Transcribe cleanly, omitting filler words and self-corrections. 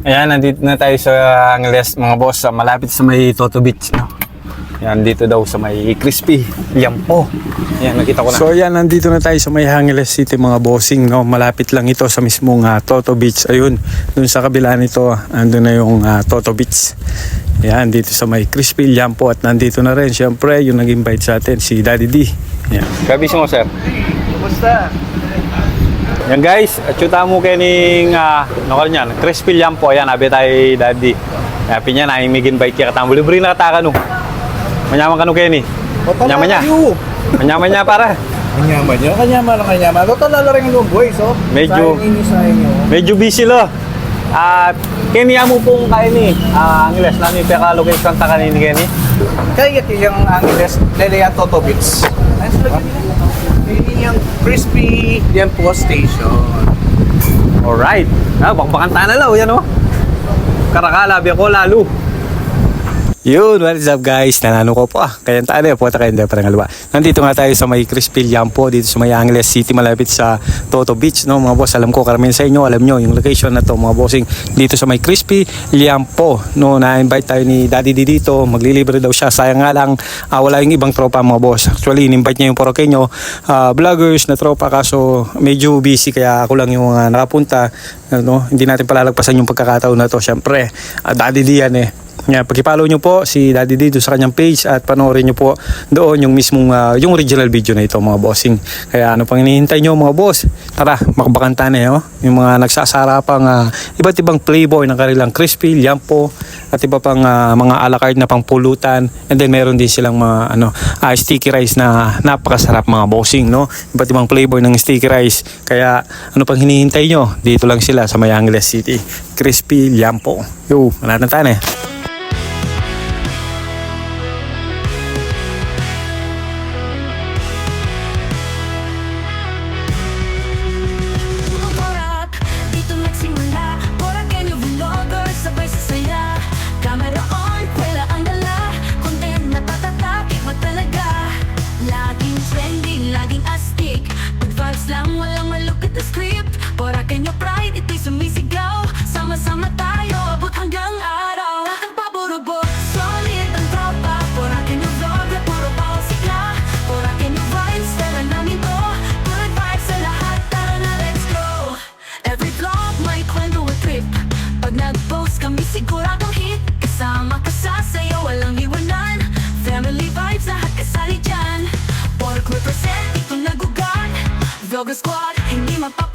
Ayan, nandito na tayo sa Angeles mga boss, malapit sa may Toto Beach, no? Yan, dito daw sa may Crispy Liampo. Yan, nakita ko na. So yan, nandito na tayo sa may Angeles City mga bossing, no? Malapit lang ito sa mismong Toto Beach. Ayun, dun sa kabila nito, andun na yung Toto Beach. Yan, dito sa may Crispy Liampo. At nandito na rin, syempre, yung nag-invite sa atin, si Daddy D. Yan. Kabis mo, sir. Kumusta? Yan guys, achuta mo kaning nakal niyan, Crispy Liampo. Yan, abi tayo Daddy. Happy niya na imigin bike kaya katang libre na kataka no. Manyaman ka no kayo ni. Manyaman niya. Manyaman niya para. Kanyaman niya, kanyaman. Total rin yung boys, oh. Medyo busy lo. At kaya mo pong kayo ni Angeles na ni peka location ta kanini kayo ni. Kaya yung Angeles, Lelean Toto Beach. Yung Crispy Liampo Station. Alright. Bakbakan ta na lo, yan oh. Karakala, biya ko lalo. Yun, what is up guys? Nanano ko po kaya tayo po tayo hindi parang alwa. Nandito nga tayo sa may Crispy Liampo dito sa may Angeles City malapit sa Toto Beach, no mga boss. Alam ko karamihan sa inyo, alam nyo yung location na to mga bossing dito sa may Crispy Liampo. No, na-invite tayo ni Daddy D dito, maglilibre daw siya. Sayang nga lang wala yung ibang tropa mga boss. Actually, in-invite niya yung Poroqueño vloggers na tropa kaso medyo busy kaya ako lang yung nakapunta. No, hindi natin palalagpasan yung pagkakataon na to. Syempre, Daddy D yan eh. Yeah, pag-follow nyo po si Daddy D sa kanyang page at panoorin nyo po doon yung mismong yung original video na ito mga bossing. Kaya ano pang hinihintay nyo mga boss? Tara, makabakanta na yung mga nagsasarapang iba't ibang flavor ng kanilang Crispy Liampo at iba pang mga a la carte na pang pulutan, and then meron din silang mga sticky rice na napakasarap mga bossing, no? Iba't ibang flavor ng sticky rice. Kaya ano pang hinihintay nyo? Dito lang sila sa may Angeles City, Crispy Liampo. Yo, manatanta na siguradong hit, kasama ka sa sayo, walang iwanan. Family vibes, lahat kasali dyan. Pork represent, ito nagugat. Vlogger squad, hindi mapapagod.